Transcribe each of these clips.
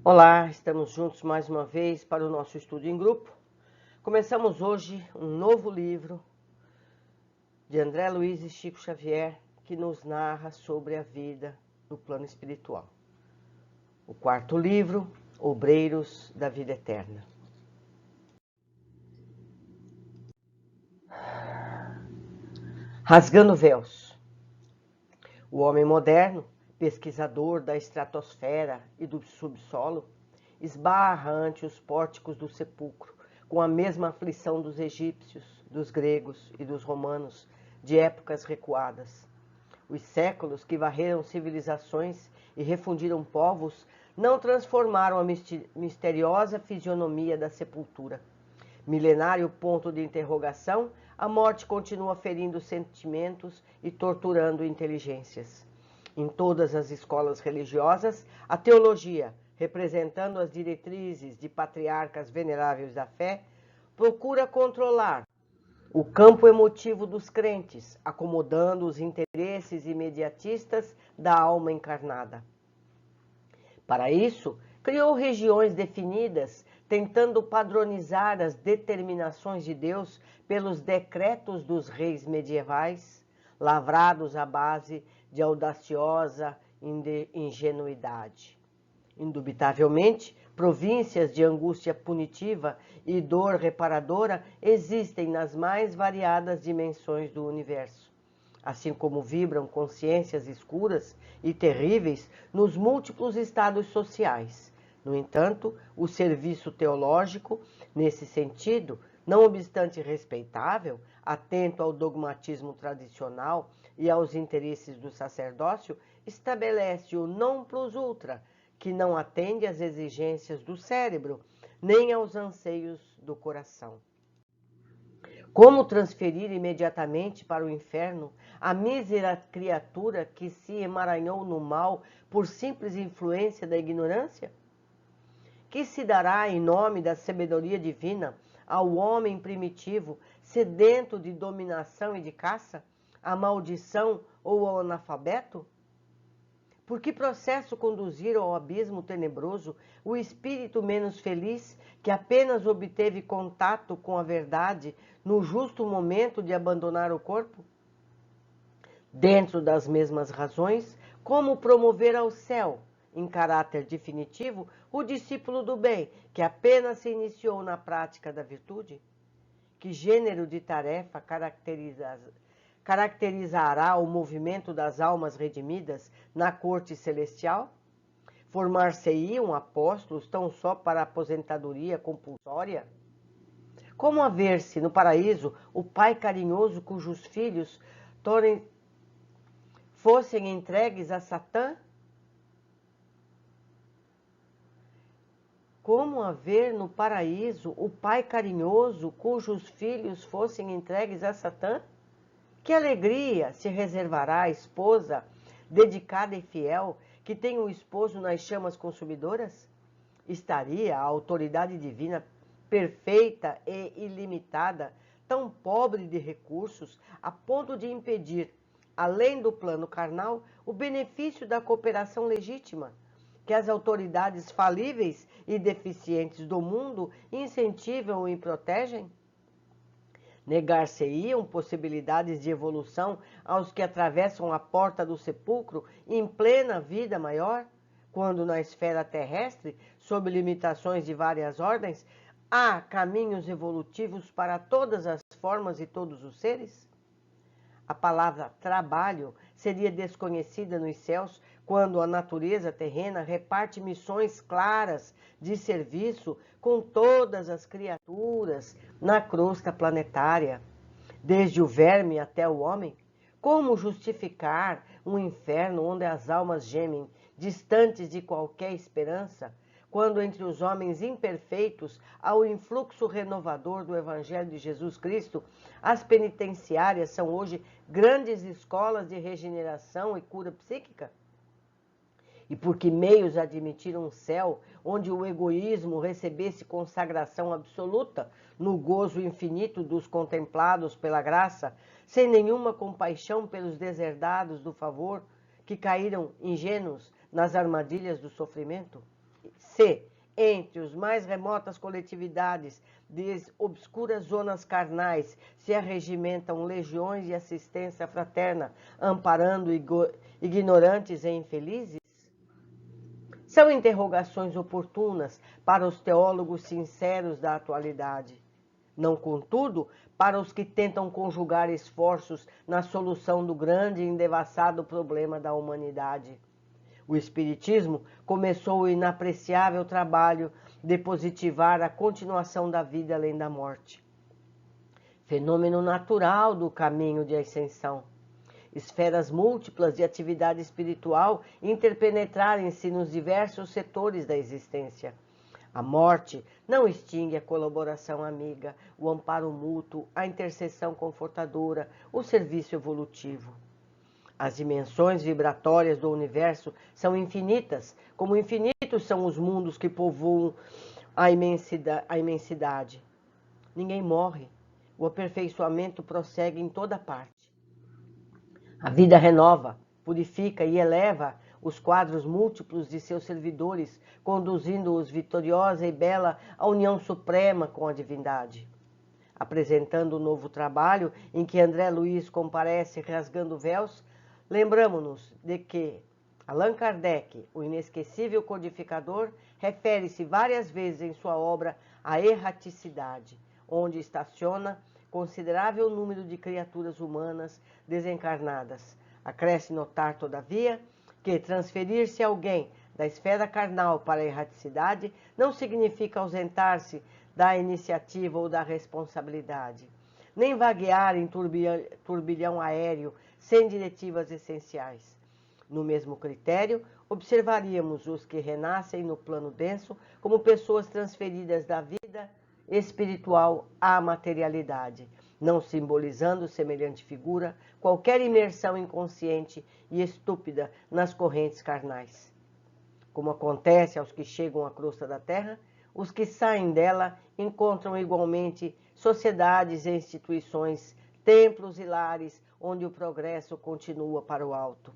Olá, estamos juntos mais uma vez para o nosso estudo em grupo. Começamos hoje um novo livro de André Luiz e Chico Xavier, que nos narra sobre a vida no plano espiritual. O quarto livro, Obreiros da Vida Eterna. Rasgando véus. O homem moderno, pesquisador da estratosfera e do subsolo, esbarra ante os pórticos do sepulcro, com a mesma aflição dos egípcios, dos gregos e dos romanos, de épocas recuadas. Os séculos que varreram civilizações e refundiram povos não transformaram a misteriosa fisionomia da sepultura. Milenário ponto de interrogação, a morte continua ferindo sentimentos e torturando inteligências. Em todas as escolas religiosas, a teologia, representando as diretrizes de patriarcas veneráveis da fé, procura controlar o campo emotivo dos crentes, acomodando os interesses imediatistas da alma encarnada. Para isso, criou regiões definidas, tentando padronizar as determinações de Deus pelos decretos dos reis medievais, lavrados à base de audaciosa ingenuidade. Indubitavelmente, províncias de angústia punitiva e dor reparadora existem nas mais variadas dimensões do universo, assim como vibram consciências escuras e terríveis nos múltiplos estados sociais. No entanto, o serviço teológico, nesse sentido, não obstante respeitável, atento ao dogmatismo tradicional e aos interesses do sacerdócio, estabelece o non plus ultra, que não atende às exigências do cérebro, nem aos anseios do coração. Como transferir imediatamente para o inferno a mísera criatura que se emaranhou no mal por simples influência da ignorância? Que se dará em nome da sabedoria divina ao homem primitivo, sedento de dominação e de caça, à maldição ou ao analfabeto? Por que processo conduzir ao abismo tenebroso o espírito menos feliz que apenas obteve contato com a verdade no justo momento de abandonar o corpo? Dentro das mesmas razões, como promover ao céu, em caráter definitivo, o discípulo do bem que apenas se iniciou na prática da virtude? Que gênero de tarefa caracterizará o movimento das almas redimidas na corte celestial? Formar-se-iam apóstolos tão só para a aposentadoria compulsória? Como haver-se no paraíso o pai carinhoso cujos filhos fossem entregues a Satã? Como haver no paraíso o pai carinhoso cujos filhos fossem entregues a Satã? Que alegria se reservará a esposa dedicada e fiel que tem o esposo nas chamas consumidoras? Estaria a autoridade divina perfeita e ilimitada, tão pobre de recursos, a ponto de impedir, além do plano carnal, o benefício da cooperação legítima, que as autoridades falíveis e deficientes do mundo incentivam e protegem? Negar-se-iam possibilidades de evolução aos que atravessam a porta do sepulcro em plena vida maior, quando na esfera terrestre, sob limitações de várias ordens, há caminhos evolutivos para todas as formas e todos os seres? A palavra trabalho seria desconhecida nos céus quando a natureza terrena reparte missões claras de serviço com todas as criaturas na crosta planetária, desde o verme até o homem. Como justificar um inferno onde as almas gemem, distantes de qualquer esperança, quando entre os homens imperfeitos há o influxo renovador do Evangelho de Jesus Cristo? As penitenciárias são hoje grandes escolas de regeneração e cura psíquica? E por que meios admitir um céu onde o egoísmo recebesse consagração absoluta no gozo infinito dos contemplados pela graça, sem nenhuma compaixão pelos deserdados do favor que caíram ingênuos nas armadilhas do sofrimento? Se, entre os mais remotas coletividades de obscuras zonas carnais, se arregimentam legiões de assistência fraterna, amparando ignorantes e infelizes? São interrogações oportunas para os teólogos sinceros da atualidade. Não, contudo, para os que tentam conjugar esforços na solução do grande e endevassado problema da humanidade. O Espiritismo começou o inapreciável trabalho de positivar a continuação da vida além da morte. Fenômeno natural do caminho de ascensão. Esferas múltiplas de atividade espiritual interpenetrarem-se nos diversos setores da existência. A morte não extingue a colaboração amiga, o amparo mútuo, a intercessão confortadora, o serviço evolutivo. As dimensões vibratórias do universo são infinitas, como infinitos são os mundos que povoam a imensidade. Ninguém morre. O aperfeiçoamento prossegue em toda parte. A vida renova, purifica e eleva os quadros múltiplos de seus servidores, conduzindo-os vitoriosa e bela à união suprema com a divindade. Apresentando o novo trabalho em que André Luiz comparece rasgando véus, lembramo-nos de que Allan Kardec, o inesquecível codificador, refere-se várias vezes em sua obra à erraticidade, onde estaciona considerável número de criaturas humanas desencarnadas. Acresce notar, todavia, que transferir-se alguém da esfera carnal para a erraticidade não significa ausentar-se da iniciativa ou da responsabilidade, nem vaguear em turbilhão aéreo sem diretivas essenciais. No mesmo critério, observaríamos os que renascem no plano denso como pessoas transferidas da vida espiritual à materialidade, não simbolizando semelhante figura qualquer imersão inconsciente e estúpida nas correntes carnais. Como acontece aos que chegam à crosta da terra, os que saem dela encontram igualmente sociedades e instituições, templos e lares, onde o progresso continua para o alto.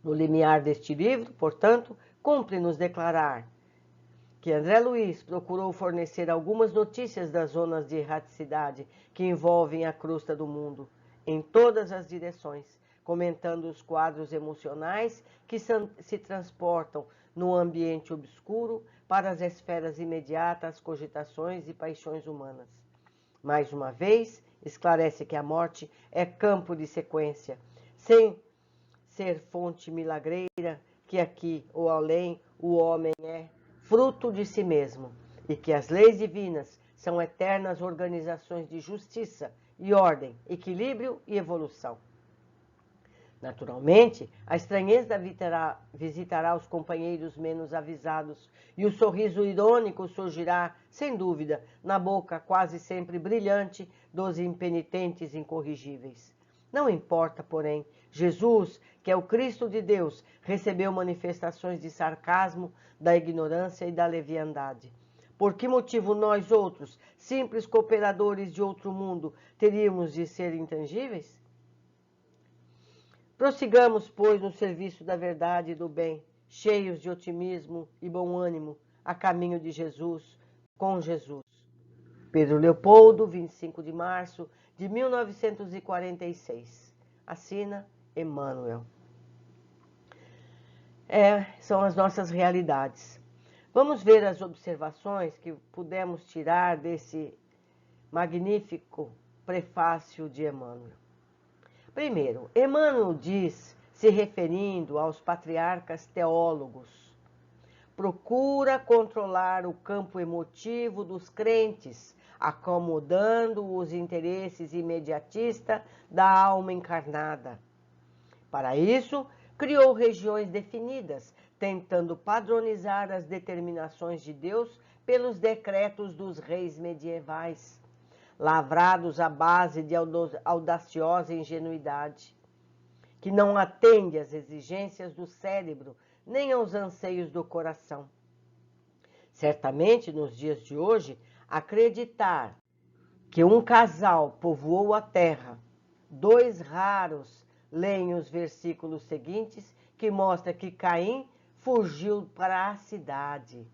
No limiar deste livro, portanto, cumpre-nos declarar que André Luiz procurou fornecer algumas notícias das zonas de erraticidade que envolvem a crosta do mundo, em todas as direções, comentando os quadros emocionais que se transportam no ambiente obscuro para as esferas imediatas, cogitações e paixões humanas. Mais uma vez, esclarece que a morte é campo de sequência, sem ser fonte milagreira, que aqui ou além o homem é fruto de si mesmo, e que as leis divinas são eternas organizações de justiça e ordem, equilíbrio e evolução. Naturalmente, a estranheza visitará os companheiros menos avisados, e o sorriso irônico surgirá, sem dúvida, na boca quase sempre brilhante dos impenitentes incorrigíveis. Não importa, porém, Jesus, que é o Cristo de Deus, recebeu manifestações de sarcasmo, da ignorância e da leviandade. Por que motivo nós outros, simples cooperadores de outro mundo, teríamos de ser intangíveis? Prossigamos, pois, no serviço da verdade e do bem, cheios de otimismo e bom ânimo, a caminho de Jesus, com Jesus. Pedro Leopoldo, 25 de março de 1946. Assina Emmanuel. São as nossas realidades. Vamos ver as observações que pudemos tirar desse magnífico prefácio de Emmanuel. Primeiro, Emmanuel diz, se referindo aos patriarcas teólogos, procura controlar o campo emotivo dos crentes, acomodando os interesses imediatistas da alma encarnada. Para isso, criou regiões definidas, tentando padronizar as determinações de Deus pelos decretos dos reis medievais, lavrados à base de audaciosa ingenuidade, que não atende às exigências do cérebro nem aos anseios do coração. Certamente, nos dias de hoje, acreditar que um casal povoou a terra, dois raros leem os versículos seguintes, que mostra que Caim fugiu para a cidade.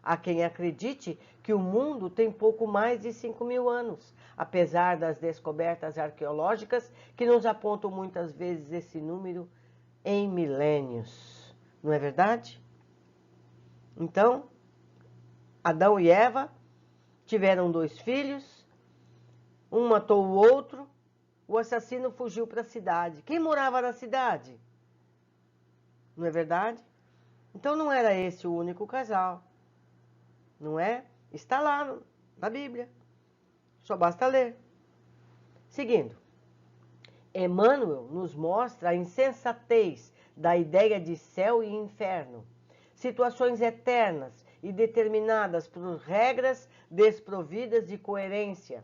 Há quem acredite que o mundo tem pouco mais de 5.000 anos, apesar das descobertas arqueológicas que nos apontam muitas vezes esse número em milênios. Não é verdade? Então, Adão e Eva tiveram 2 filhos, um matou o outro, o assassino fugiu para a cidade. Quem morava na cidade? Não é verdade? Então não era esse o único casal. Não é? Está lá na Bíblia. Só basta ler. Seguindo. Emmanuel nos mostra a insensatez da ideia de céu e inferno. Situações eternas e determinadas por regras desprovidas de coerência.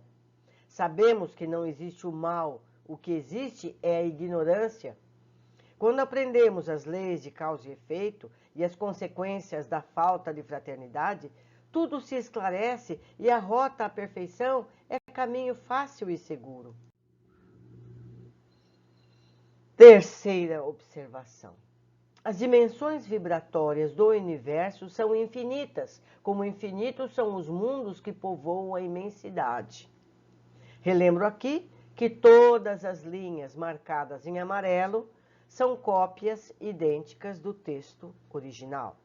Sabemos que não existe o mal. O que existe é a ignorância. Quando aprendemos as leis de causa e efeito e as consequências da falta de fraternidade, tudo se esclarece e a rota à perfeição é caminho fácil e seguro. Terceira observação. As dimensões vibratórias do universo são infinitas, como infinitos são os mundos que povoam a imensidade. Relembro aqui que todas as linhas marcadas em amarelo são cópias idênticas do texto original.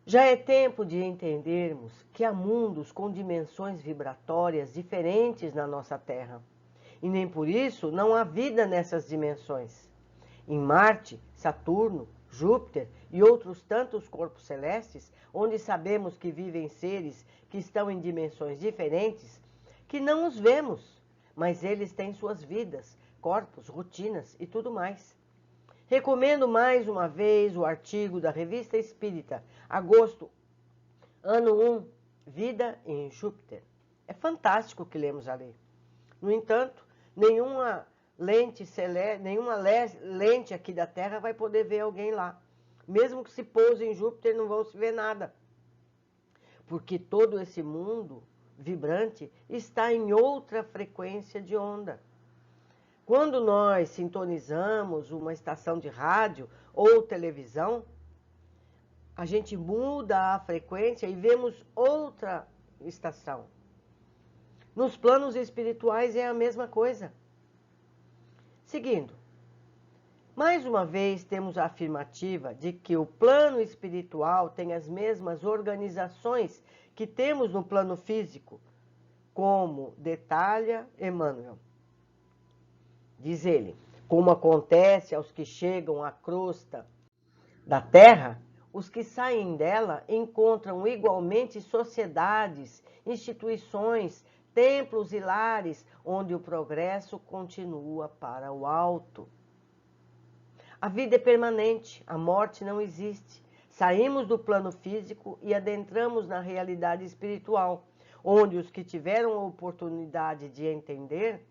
Já é tempo de entendermos que há mundos com dimensões vibratórias diferentes na nossa Terra. E nem por isso não há vida nessas dimensões. Em Marte, Saturno, Júpiter e outros tantos corpos celestes, onde sabemos que vivem seres que estão em dimensões diferentes, que não os vemos, mas eles têm suas vidas, corpos, rotinas e tudo mais. Recomendo mais uma vez o artigo da Revista Espírita, agosto, ano 1, Vida em Júpiter. É fantástico o que lemos ali. No entanto, nenhuma lente aqui da Terra vai poder ver alguém lá. Mesmo que se pouse em Júpiter, não vão se ver nada. Porque todo esse mundo vibrante está em outra frequência de onda. Quando nós sintonizamos uma estação de rádio ou televisão, a gente muda a frequência e vemos outra estação. Nos planos espirituais é a mesma coisa. Seguindo, mais uma vez temos a afirmativa de que o plano espiritual tem as mesmas organizações que temos no plano físico, como detalha Emmanuel. Diz ele, como acontece aos que chegam à crosta da Terra, os que saem dela encontram igualmente sociedades, instituições, templos e lares, onde o progresso continua para o alto. A vida é permanente, a morte não existe. Saímos do plano físico e adentramos na realidade espiritual, onde os que tiveram a oportunidade de entender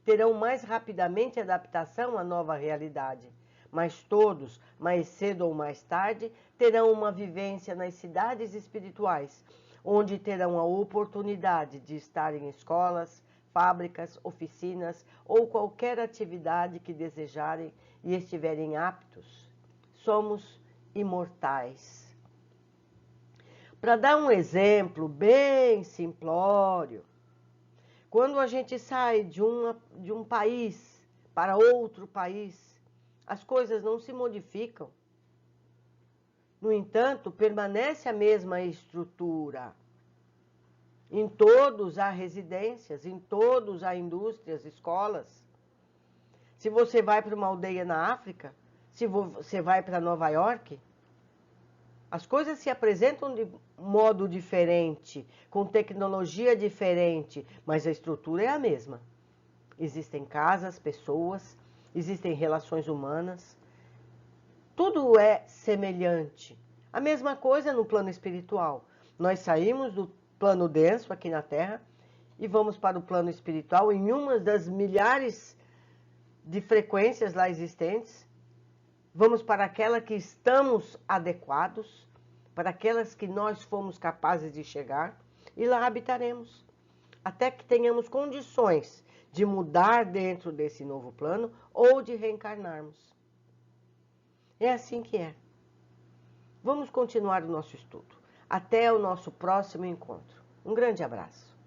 terão mais rapidamente adaptação à nova realidade. Mas todos, mais cedo ou mais tarde, terão uma vivência nas cidades espirituais, onde terão a oportunidade de estar em escolas, fábricas, oficinas ou qualquer atividade que desejarem e estiverem aptos. Somos imortais. Para dar um exemplo bem simplório, quando a gente sai de um país para outro país, as coisas não se modificam. No entanto, permanece a mesma estrutura. Em todos há residências, em todos há indústrias, escolas. Se você vai para uma aldeia na África, se você vai para Nova York, as coisas se apresentam de modo diferente, com tecnologia diferente, mas a estrutura é a mesma. Existem casas, pessoas, existem relações humanas. Tudo é semelhante. A mesma coisa no plano espiritual. Nós saímos do plano denso aqui na Terra e vamos para o plano espiritual em uma das milhares de frequências lá existentes. Vamos para aquela que estamos adequados, para aquelas que nós fomos capazes de chegar, e lá habitaremos, até que tenhamos condições de mudar dentro desse novo plano ou de reencarnarmos. É assim que é. Vamos continuar o nosso estudo. Até o nosso próximo encontro. Um grande abraço.